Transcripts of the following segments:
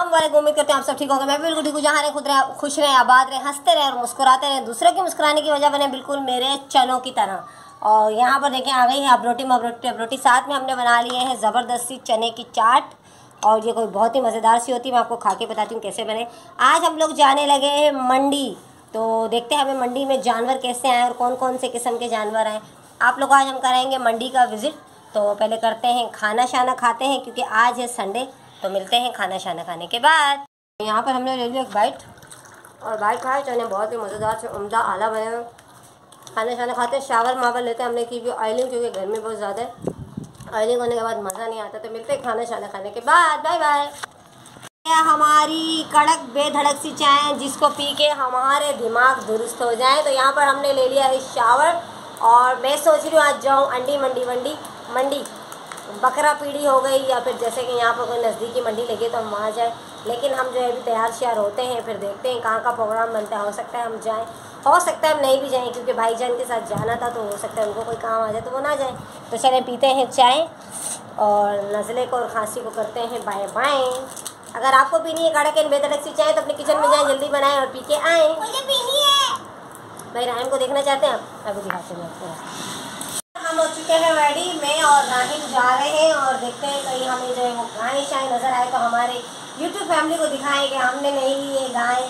अस्सलामुअलैकुम। उम्मीद करते हैं आप सब ठीक होंगे। मैं बिल्कुल ठीक हूँ। जहाँ रहे खुद रहे, खुश रहे, आबाद रहे, हंसते रहे और मुस्कुराते रहे। दूसरों की मुस्कुराने की वजह बने बिल्कुल मेरे चनों की तरह। और यहाँ पर देखें आ गई है अबरोटी। साथ में हमने बना लिए हैं ज़बरदस्ती चने की चाट। और ये कोई बहुत ही मज़ेदार सी होती है। मैं आपको खा के बताती हूँ कैसे बने। आज हम लोग जाने लगे हैं मंडी, तो देखते हैं हमें मंडी में जानवर कैसे आए और कौन कौन से किस्म के जानवर आए। आप लोग आज हम कराएंगे मंडी का विज़िट। तो पहले करते हैं खाना शाना खाते हैं क्योंकि आज है संडे। तो मिलते हैं खाना शाना खाने के बाद। यहाँ पर हमने ले लिया एक बाइट और बाइट खाए चने बहुत ही मज़ेदार से उम्दा आला बने हुए। खाना शाना खाते हैं, शावर मावर लेते हैं हमने की भी ऑयलिंग, क्योंकि गर्मी बहुत ज़्यादा है। ऑयलिंग होने के बाद मज़ा नहीं आता। तो मिलते हैं खाना शाना खाने के बाद। Bye bye. हमारी कड़क बेधड़क सी चाय जिसको पी के हमारे दिमाग दुरुस्त हो जाए। तो यहाँ पर हमने ले लिया है शावर और मैं सोच रही हूँ आज जाऊँ अंडी मंडी बकरा पीढ़ी हो गई या फिर जैसे कि यहाँ पर कोई नज़दीकी मंडी लगी तो हम वहाँ जाएँ। लेकिन हम जो है अभी तैयार श्यार होते हैं, फिर देखते हैं कहाँ का प्रोग्राम बनता है। हो सकता है हम जाएँ, हो सकता है हम नहीं भी जाएँ, क्योंकि भाईजान के साथ जाना था तो हो सकता है उनको कोई काम आ जाए तो वो ना जाए। तो चलें पीते हैं चाय और नज़ले को और खांसी को करते हैं बाय बाय। अगर आपको पीनी है कड़क एंड बेधड़क सी चाय तो अपने किचन में जाएँ, जल्दी बनाएं और पी के आएँ। मुझे पीनी है। भाई राहिम को देखना चाहते हैं आप? अभी दिखाते हैं आपको। हम हो चुके हैं रेडी, मैं और राहिम जा रहे हैं और देखते हैं कहीं हमें जो है वो गाय शाय नज़र आए तो हमारे यूट्यूब फैमिली को दिखाएं कि हमने नहीं लिए गाय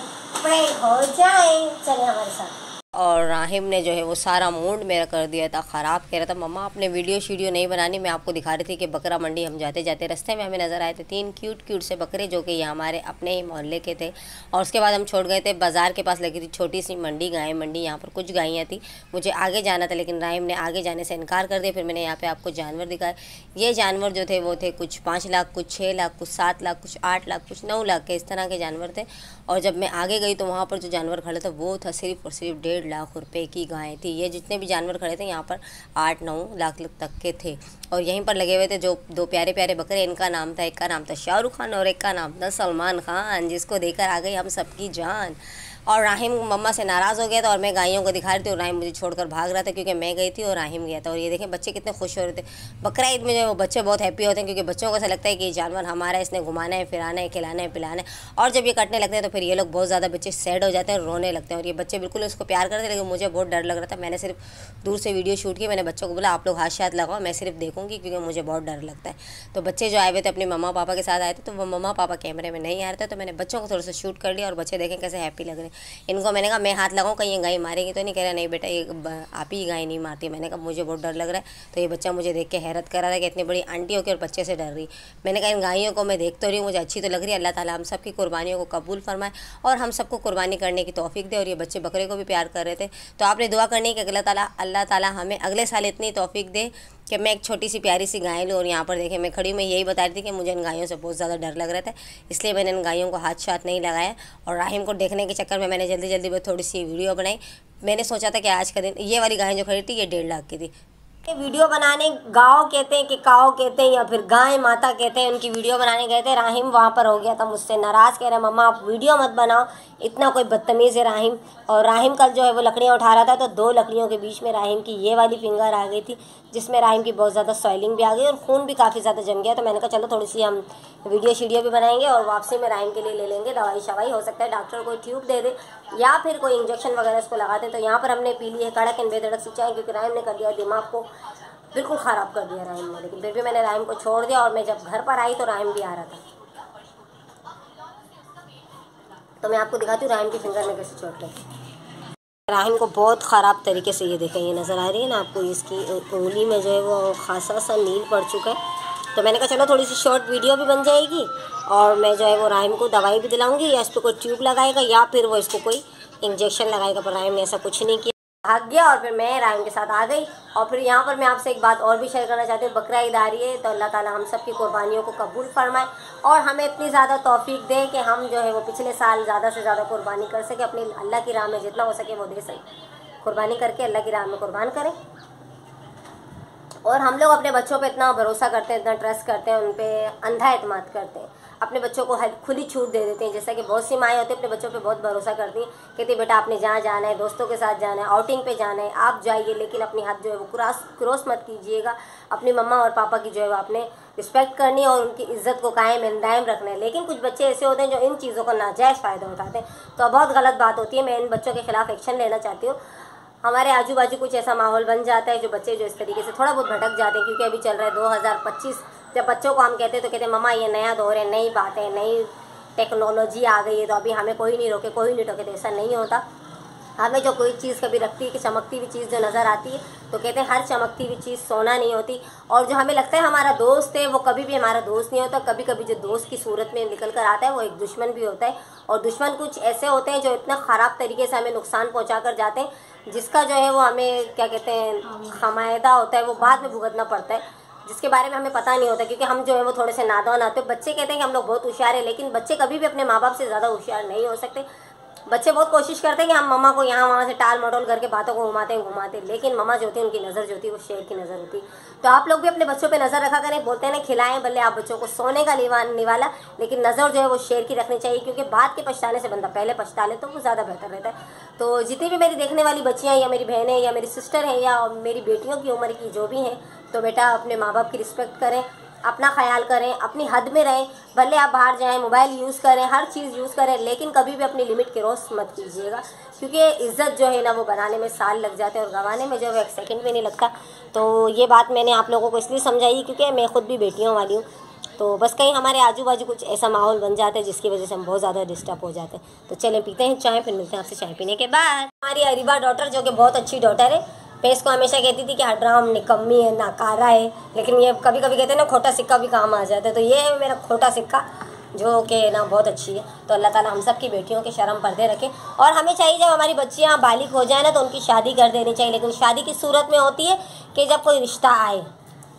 प्रैंक हो जाए। चले हमारे साथ। और राहिम ने जो है वो सारा मूड मेरा कर दिया था ख़राब। कह रहा था मम्मा आपने वीडियो नहीं बनानी। मैं आपको दिखा रही थी कि बकरा मंडी हम जाते जाते रास्ते में हमें नज़र आए थे 3 क्यूट से बकरे, जो कि ये हमारे अपने ही मोहल्ले के थे। और उसके बाद हम छोड़ गए थे बाज़ार के पास लगी थी छोटी सी मंडी, गाय मंडी। यहाँ पर कुछ गायें थी, मुझे आगे जाना था लेकिन राहिम ने आगे जाने से इनकार कर दिया। फिर मैंने यहाँ पर आपको जानवर दिखाए। ये जानवर जो थे वो थे कुछ 5 लाख, कुछ 6 लाख, कुछ 7 लाख, कुछ 8 लाख, कुछ 9 लाख के, इस तरह के जानवर थे। और जब मैं आगे गई तो वहाँ पर जो जानवर खड़े थे वो था सिर्फ और सिर्फ 1.5 लाख रुपए की गायें थी। ये जितने भी जानवर खड़े थे यहाँ पर 8-9 लाख तक के थे। और यहीं पर लगे हुए थे जो 2 प्यारे प्यारे बकरे। इनका नाम था, एक का नाम था शाहरुख खान और एक का नाम था सलमान खान, जिसको देखकर आ गई हम सबकी जान। और राहिम मम्मा से नाराज़ हो गया था और मैं गायों को दिखा रही थी और राहिम मुझे छोड़कर भाग रहा था क्योंकि मैं गई थी और राहिम गया था। और ये देखें बच्चे कितने खुश हो रहे थे। बकरा ईद में जो वो बच्चे बहुत हैप्पी होते हैं क्योंकि बच्चों को ऐसा लगता है कि ये जानवर हमारा है, इसने घुमाना है, फिराना है, खिलाना है, पिलाना है। और जब ये कटने लगते हैं तो फिर ये लोग बहुत ज़्यादा बच्चे सैड हो जाते हैं, रोने लगते हैं। और ये बच्चे बिल्कुल उसको प्यार करते हैं, लेकिन मुझे बहुत डर लग रहा था। मैंने सिर्फ दूर से वीडियो शूट की। मैंने बच्चों को बोला आप लोग हाथ शात लगाओ, मैं सिर्फ देखूँगी क्योंकि मुझे बहुत डर लगता है। तो बच्चे जो आए हुए थे अपने मम्मा पापा के साथ आए थे, तो वो मम्मा पापा कैमरे में नहीं आ रहे थे, तो मैंने बच्चों को थोड़ा सा शूट कर लिया और बच्चे देखें कैसे हैप्पी लग रहे हैं। इनको मैंने कहा मैं हाथ लगाऊं कहीं ये गाय मारेगी तो नहीं? कह रहा नहीं बेटा ये आप ही गाय नहीं मारती। मैंने कहा मुझे बहुत डर लग रहा है। तो ये बच्चा मुझे देख के हैरत कर रहा था कि इतनी बड़ी आंटी होकर और बच्चे से डर रही। मैंने कहा इन गायों को मैं देख तो रही हूँ, मुझे अच्छी तो लग रही है। अल्लाह ताला हम सब की कुर्बानियों को कबूल फरमाए और हम सबको कुर्बानी करने की तौफीक दे। और ये बच्चे बकरे को भी प्यार कर रहे थे, तो आपने दुआ करनी है कि अल्लाह ताला हमें अगले साल इतनी तौफीक दे कि मैं एक छोटी सी प्यारी सी गाय लूँ। और यहाँ पर देखें मैं खड़ी हूँ, मैं यही बता रही थी कि मुझे इन गायों से बहुत ज़्यादा डर लग रहा था, इसलिए मैंने इन गायों को हाथ शात नहीं लगाया। और राहिम को देखने के चक्कर में मैंने जल्दी में थोड़ी सी वीडियो बनाई। मैंने सोचा था कि आज का दिन, ये वाली गाय जो खड़ी थी ये 1.5 लाख की थी। वीडियो बनाने गाँव कहते हैं कि काओ कहते हैं या फिर गाय माता कहते हैं, उनकी वीडियो बनाने गए थे। राहिम वहाँ पर हो गया था मुझसे नाराज़, कह रहा मम्मा आप वीडियो मत बनाओ, इतना कोई बदतमीज़ है राहिम। और राहिम कल जो है वो लकड़ियाँ उठा रहा था, तो 2 लकड़ियों के बीच में राहिम की ये वाली फिंगर आ गई थी, जिसमें राहिम की बहुत ज़्यादा स्वेलिंग भी आ गई और खून भी काफ़ी ज़्यादा जम गया। तो मैंने कहा चलो थोड़ी सी हम वीडियो भी बनाएंगे और वापसी में राहिम के लिए ले लेंगे दवाई शवाई। हो सकता है डॉक्टर कोई ट्यूब दे दे या फिर कोई इंजेक्शन वगैरह इसको लगा दे। तो यहाँ पर हमने पी ली है कड़क एंड बेधड़क सी चाय, क्योंकि राहिम ने कर दिया दिमाग को बिल्कुल ख़राब कर दिया राहिम ने। लेकिन फिर भी मैंने राहिम को छोड़ दिया और मैं जब घर पर आई तो राहिम भी आ रहा था। तो मैं आपको दिखाती हूँ राहिम की फिंगर में कैसे चोट लगी। राहिम को बहुत ख़राब तरीके से, ये देखें ये नज़र आ रही है ना आपको, इसकी उंगली में जो है वो खासा सा नील पड़ चुका है। तो मैंने कहा चलो थोड़ी सी शॉर्ट वीडियो भी बन जाएगी और मैं जो है वो राहिम को दवाई भी दिलाऊँगी, या इस पर कोई ट्यूब लगाएगा या फिर वो इसको कोई इंजेक्शन लगाएगा। पर राहिम ने ऐसा कुछ नहीं किया, भाग गया और फिर मैं राहिम के साथ आ गई। और फिर यहाँ पर मैं आपसे एक बात और भी शेयर करना चाहती हूँ। बकरा ईद आ रही है, तो अल्लाह ताला हम सब की कुर्बानियों को कबूल फरमाए और हमें इतनी ज़्यादा तौफीक दे कि हम जो है वो पिछले साल ज़्यादा से ज़्यादा कुर्बानी कर सके, अपनी अल्लाह की राह में जितना हो सके वो दे सके, कुर्बानी करके अल्लाह की राह में कुर्बान करें। और हम लोग अपने बच्चों पे इतना भरोसा करते हैं, इतना ट्रस्ट करते हैं, उन पर अंधा एतमाद करते हैं। अपने बच्चों को खुली छूट दे देते हैं। जैसा कि बहुत सी माएँ होती हैं अपने बच्चों पे बहुत भरोसा करती हैं, कहती बेटा आपने जहाँ जाना है, दोस्तों के साथ जाना है, आउटिंग पे जाना है, आप जाइए, लेकिन अपनी हद जो है वो क्रॉस मत कीजिएगा। अपनी मम्मा और पापा की जो है वो आपने रिस्पेक्ट करनी है और उनकी इज्जत को कायम दायम रखना है। लेकिन कुछ बच्चे ऐसे होते हैं जो इन चीज़ों का नाजायज़ फ़ायदा उठाते हैं, तो बहुत गलत बात होती है। मैं इन बच्चों के खिलाफ एक्शन लेना चाहती हूँ। हमारे आजू बाजू कुछ ऐसा माहौल बन जाता है जो बच्चे जो इस तरीके से थोड़ा बहुत भटक जाते हैं, क्योंकि अभी चल रहा है 2025। जब बच्चों को हम कहते हैं तो कहते हैं मम्मा ये नया दौर है, नई बातें, नई टेक्नोलॉजी आ गई है, तो अभी हमें कोई नहीं रोके, कोई नहीं टोके। तो ऐसा नहीं होता। हमें जो कोई चीज़ कभी रखती है कि चमकती हुई चीज़ जो नज़र आती है, तो कहते हैं हर चमकती हुई चीज़ सोना नहीं होती। और जो हमें लगता है हमारा दोस्त है, वो कभी भी हमारा दोस्त नहीं होता। कभी कभी जो दोस्त की सूरत में निकल कर आता है वो एक दुश्मन भी होता है। और दुश्मन कुछ ऐसे होते हैं जो इतना ख़राब तरीके से हमें नुकसान पहुँचा कर जाते हैं, जिसका जो है वो हमें क्या कहते हैं खमायदा होता है, वो बाद में भुगतना पड़ता है, जिसके बारे में हमें पता नहीं होता। क्योंकि हम जो है वो थोड़े से नादान आते हैं। बच्चे कहते हैं कि हम लोग बहुत होशियार हैं, लेकिन बच्चे कभी भी अपने माँ बाप से ज़्यादा होशियार नहीं हो सकते। बच्चे बहुत कोशिश करते हैं कि हम मम्मा को यहाँ वहाँ से टाल मटोल करके बातों को घुमाते हैं, लेकिन मम्मा जो होती है उनकी नज़र जो होती है वो शेर की नज़र होती है। तो आप लोग भी अपने बच्चों पे नज़र रखा करें। बोलते हैं ना खिलाएं भले आप बच्चों को सोने का निवाला, लेकिन नज़र जो है वो शेर की रखनी चाहिए, क्योंकि बाद के पछताने से बंदा पहले पछता ले तो वो ज़्यादा बेहतर रहता है। तो जितनी भी मेरी देखने वाली बच्चियाँ या मेरी बहनें या मेरी सिस्टर हैं या मेरी बेटियों की उम्र की जो भी हैं, तो बेटा अपने माँ बाप की रिस्पेक्ट करें, अपना ख्याल करें, अपनी हद में रहें। भले आप बाहर जाएं, मोबाइल यूज़ करें, हर चीज़ यूज़ करें, लेकिन कभी भी अपनी लिमिट क्रॉस मत कीजिएगा, क्योंकि इज़्ज़त जो है ना वो बनाने में साल लग जाते हैं और गंवाने में जो है 1 सेकंड भी नहीं लगता। तो ये बात मैंने आप लोगों को इसलिए समझाई क्योंकि मैं खुद भी बेटियों वाली हूँ। तो बस कहीं हमारे आजू बाजू कुछ ऐसा माहौल बन जाता है जिसकी वजह से हम बहुत ज़्यादा डिस्टर्ब हो जाते हैं। तो चलें पीते हैं चाय, फिर मिलते हैं आपसे चाय पीने के बाद। हमारी अरीबा डॉटर जो कि बहुत अच्छी डॉटर है, मैं इसको हमेशा कहती थी कि हड्राम निकम्मी है, नाकारा है, लेकिन ये कभी कभी कहते हैं ना खोटा सिक्का भी काम आ जाता है। तो ये है मेरा खोटा सिक्का जो कि ना बहुत अच्छी है। तो अल्लाह ताला हम सब की बेटियों के शर्म पर्दे रखे। और हमें चाहिए जब हमारी बच्चियाँ बालिग हो जाए ना तो उनकी शादी कर देनी चाहिए, लेकिन शादी की सूरत में होती है कि जब कोई रिश्ता आए।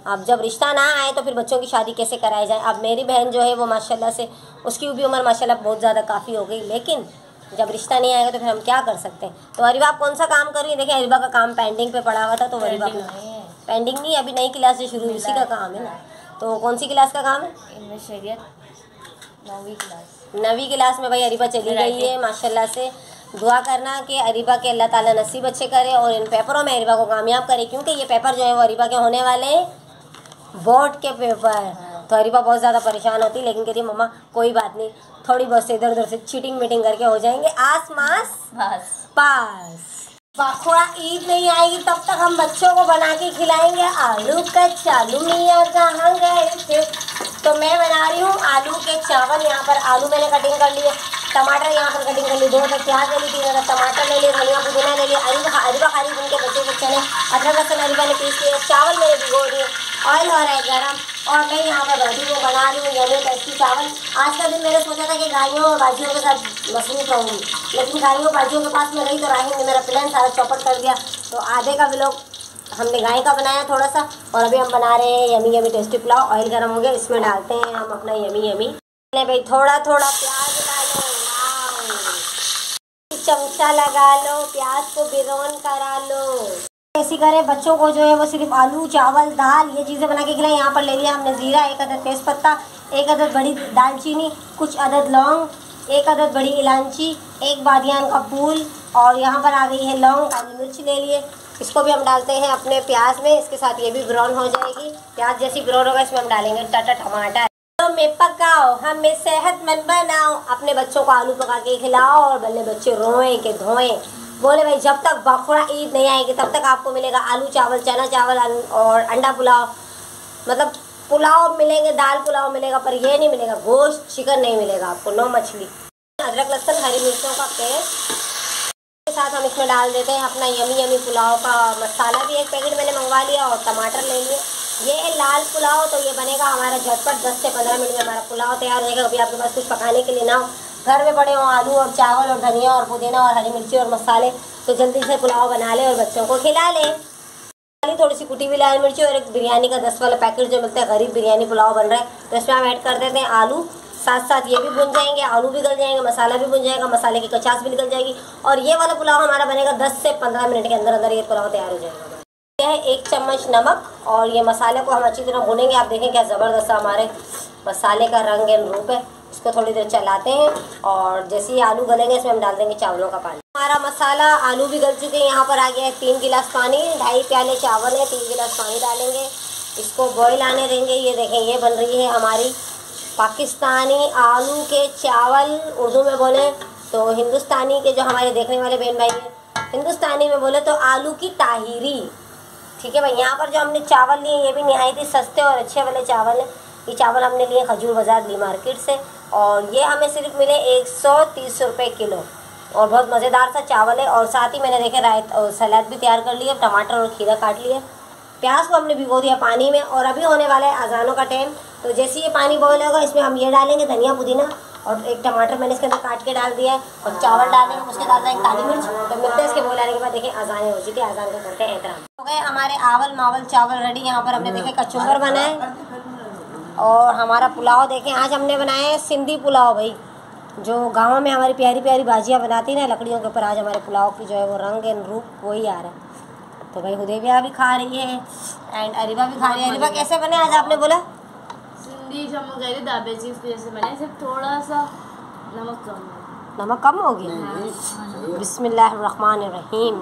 अब जब रिश्ता ना आए तो फिर बच्चों की शादी कैसे कराई जाए। अब मेरी बहन जो है वो माशाल्लाह से उसकी भी उम्र माशाल्लाह बहुत ज़्यादा काफ़ी हो गई, लेकिन जब रिश्ता नहीं आएगा तो फिर हम क्या कर सकते हैं। तो अरीबा आप कौन सा काम कर रही है? देखिए अरीबा का काम पेंडिंग पे पड़ा हुआ था, तो अरीबा पेंडिंग नहीं, अभी नई क्लास से शुरू उसी का काम है ना। तो कौन सी क्लास का काम है? इनमें शरीयत 9वीं क्लास में भाई अरीबा चली गई है माशाल्लाह से। दुआ करना कि अरीबा के अल्लाह ताला नसीब अच्छे करे और इन पेपरों में अरीबा को कामयाब करे, क्योंकि ये पेपर जो है वो अरीबा के होने वाले हैं बोर्ड के पेपर। तो अरीबा बहुत ज़्यादा परेशान होती, लेकिन कहती मम्मा कोई बात नहीं, थोड़ी बहुत से इधर उधर से चीटिंग मीटिंग करके हो जाएंगे आस मास पास। बखुड़ा ईद नहीं आएगी तब तक हम बच्चों को बना के खिलाएंगे आलू का चालू। मियाँ कहाँ गए थे? तो मैं बना रही हूँ आलू के चावल। यहाँ पर आलू मैंने कटिंग कर लिए, टमाटर यहाँ पर कटिंग कर ली, 2 प्याज ले ली, 3 टमाटर ले लिए, धनिया पुदीना ले लिया। अरीबा खा रही उनके बच्चे के चने, अदरक लहसुन अरीबा ने पीस लिए। चावल मैंने भिगो दिए, ऑयल हो रहा है गर्म, और मैं यहाँ पर रोटी को बना रही हूँ यम्मी टेस्टी चावल। आज का दिन मैंने सोचा था कि गाड़ियों और बाजियों के साथ मसरूफ रहूँगी, लेकिन गाड़ियों बाजियों के पास में रही तो राही ने मेरा प्लान सारा चौपट कर दिया। तो आधे का व्लॉग हमने गाय का बनाया थोड़ा सा, और अभी हम बना रहे हैं yummy yummy tasty pulao. Oil गर्म हो गया, इसमें डालते हैं हम अपना यम्मी यम्मी। भाई थोड़ा थोड़ा प्याज डालो, चमचा लगा लो, प्याज को ब्राउन करा लो। ऐसी करें बच्चों को जो है वो सिर्फ आलू चावल दाल ये चीज़ें बना के खिलाएं। यहाँ पर ले लिया हमने ज़ीरा, 1 अदद तेज़पत्ता, 1 अदद बड़ी दालचीनी, कुछ अदद लौंग, 1 अदद बड़ी इलायची, 1 बादियान का फूल, और यहाँ पर आ गई है लौंग, काली मिर्च ले लिए। इसको भी हम डालते हैं अपने प्याज में, इसके साथ ये भी ब्राउन हो जाएगी। प्याज जैसी ब्राउन होगा इसमें हम डालेंगे टमाटर। तो में पकाओ हमें सेहतमंद बनाओ, अपने बच्चों को आलू पका के खिलाओ और भले बच्चे रोएं के धोएं। बोले भाई जब तक बखुड़ा ईद नहीं आएगी तब तक आपको मिलेगा आलू चावल, चना चावल और अंडा पुलाव, मतलब पुलाव मिलेंगे, दाल पुलाव मिलेगा, पर ये नहीं मिलेगा गोश्त चिकन नहीं मिलेगा आपको, नो मछली। अदरक लहसुन हरी मिर्चों का पेस्ट के साथ हम इसमें डाल देते हैं अपना यम्मी यम्मी पुलाव का मसाला भी 1 पैकेट मैंने मंगवा लिया, और टमाटर ले लिए। ये है लाल पुलाव, तो ये बनेगा हमारा झटपट 10 से 15 मिनट में हमारा पुलाव तैयार हो जाएगा। कभी आपके पास कुछ पकाने के लिए ना हो, घर में पड़े हो आलू और चावल और धनिया और पुदीना और हरी मिर्ची और मसाले, तो जल्दी से पुलाव बना ले और बच्चों को खिला ले। थोड़ी सी कुटी हुई लाल मिर्ची और 1 बिरयानी का 10 वाला पैकेट जो मिलता है, गरीब बिरयानी पुलाव बन रहा है, तो इसमें हम ऐड कर देते हैं आलू। साथ साथ ये भी भुन जाएंगे, आलू भी गल जाएंगे, मसाला भी भुन जाएगा, मसाले की कचास भी निकल जाएगी, और ये वाला पुलाव हमारा बनेगा 10 से 15 मिनट के अंदर अंदर ये पुलाव तैयार हो जाएगा। यह है 1 चम्मच नमक, और ये मसाले को हम अच्छी तरह भुनेंगे। आप देखें क्या ज़बरदस्त हमारे मसाले का रंग एंड रूप है। इसको थोड़ी देर चलाते हैं और जैसे ही आलू गलेंगे इसमें हम डाल देंगे चावलों का पानी। हमारा मसाला आलू भी गल चुके हैं। यहाँ पर आ गया है 3 गिलास पानी, 2.5 प्याले चावल है, 3 गिलास पानी डालेंगे। इसको बॉईल आने देंगे। ये देखें, ये बन रही है हमारी पाकिस्तानी आलू के चावल। उर्दू में बोले तो हिंदुस्तानी के जो हमारे देखने वाले बहन भाई हैं, हिंदुस्तानी में बोले तो आलू की ताहिरी। ठीक है भाई। यहाँ पर जो हमने चावल लिए ये भी नहायत ही सस्ते और अच्छे वाले चावल हैं। ये चावल हमने लिए खजूर बाज़ार ली मार्केट से और ये हमें सिर्फ मिले 130 रुपये किलो और बहुत मज़ेदार सा चावल है। और साथ ही मैंने देखे रायता सलाद भी तैयार कर लिया, टमाटर और खीरा काट लिया। प्याज को हमने भिगो दिया पानी में और अभी होने वाला है अजानों का टाइम। तो जैसे ये पानी बॉयल होगा इसमें हम ये डालेंगे धनिया पुदीना और एक टमाटर मैंने इसके अंदर काट के डाल दिया है और चावल डालेंगे, उसके डाल देंगे काली मिर्च। तो मिलते हैं इसके बॉयल आने के बाद। देखिए अजानें हो चुकी है, अजान का करते हैं एहतराम। हो गए हमारे आवल मावल चावल रेडी। यहाँ पर हमने देखे कचुम्बर बनाए और हमारा पुलाव देखें आज हमने बनाए हैं सिंधी पुलाव भाई, जो गाँव में हमारी प्यारी प्यारी भाजियाँ बनाती ना लकड़ियों के ऊपर। आज हमारे पुलाव की जो है वो रंग एंड रूप वही आ रहा है। तो भाई हुदैबिया भी खा रही है एंड अरीबा भी खा रही है। अरीबा कैसे बने आज आपने बोला? सिंधी हम गए थे दाबे जी उसकी वजह से बने, सिर्फ थोड़ा सा नमक कम हो गया। बिस्मिल्लाहिर्रहमानिर्रहीम।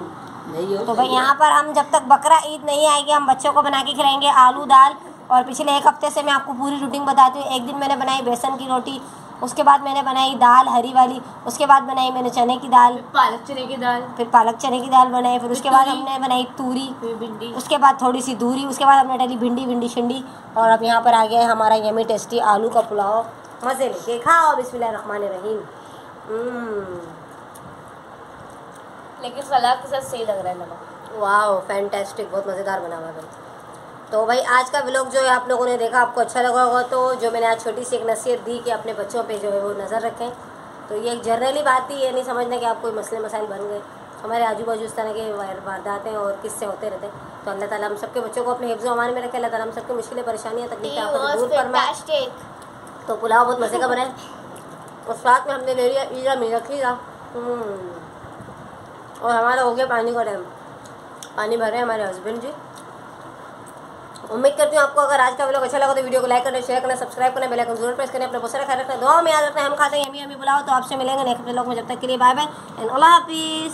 तो भाई यहाँ पर हम जब तक बकरा ईद नहीं आएगी हम बच्चों को बना के खिलाएंगे आलू दाल। और पिछले 1 हफ्ते से मैं आपको पूरी रूटीन बताती हूँ। एक दिन मैंने बनाई बेसन की रोटी, उसके बाद मैंने बनाई दाल हरी वाली, उसके बाद बनाई मैंने चने की दाल, पालक चने की दाल, फिर पालक चने की दाल बनाई, फिर उसके बाद हमने बनाई तूरी, भिंडी, उसके बाद थोड़ी सी दूरी, उसके बाद हमने डाली भिंडी शिंडी। और अब यहाँ पर आ गया है हमारा यमी टेस्टी आलू का पुलाव। मज़े लेके खाओ। बिस्मिल्लाहिर्रहमानिर्रहीम। लेकिन सलाद के साथ सही लग रहा है नमक। वाह फैंटास्टिक, बहुत मज़ेदार बना हुआ है। तो भाई आज का व्लॉग जो है आप लोगों ने देखा, आपको अच्छा लगा होगा। तो जो मैंने आज छोटी सी एक नसीहत दी कि अपने बच्चों पे जो है वो नज़र रखें। तो ये एक जनरली बात ही, ये नहीं समझना कि आप कोई मसले मसाइल बन गए। हमारे आजू बाजू इस तरह के वारदातें और किस्से होते रहते हैं। तो अल्लाह ताला हम सबके बच्चों को अपने हिफ्ज़ व अमान में रखे। अल्लाह ताला हम सबकी मुश्किलें परेशानियाँ तकलीफ़ें आपको दूर फरमाए। तो पुलाव बहुत मज़े का बना है और साथ में हमने ले लिया ईरा मीरा खीरा और हमारा हो गया पानी का टाइम। पानी भर रहे हैं हमारे हस्बैंड जी। उम्मीद करती हूँ आपको अगर आज का व्लॉग अच्छा लगा तो वीडियो को लाइक करना, शेयर करना, सब्सक्राइब करना, बेल आइकन जरूर प्रेस करना। अपना बहुत सारा ख्याल रखना, दुआ में याद रखना। हम खाते हैं यमी यमी पुलाव। तो आपसे मिलेंगे नेक्स्ट व्लॉग में। जब तक के लिए बाय बाय एंड अल्लाह हाफिज़।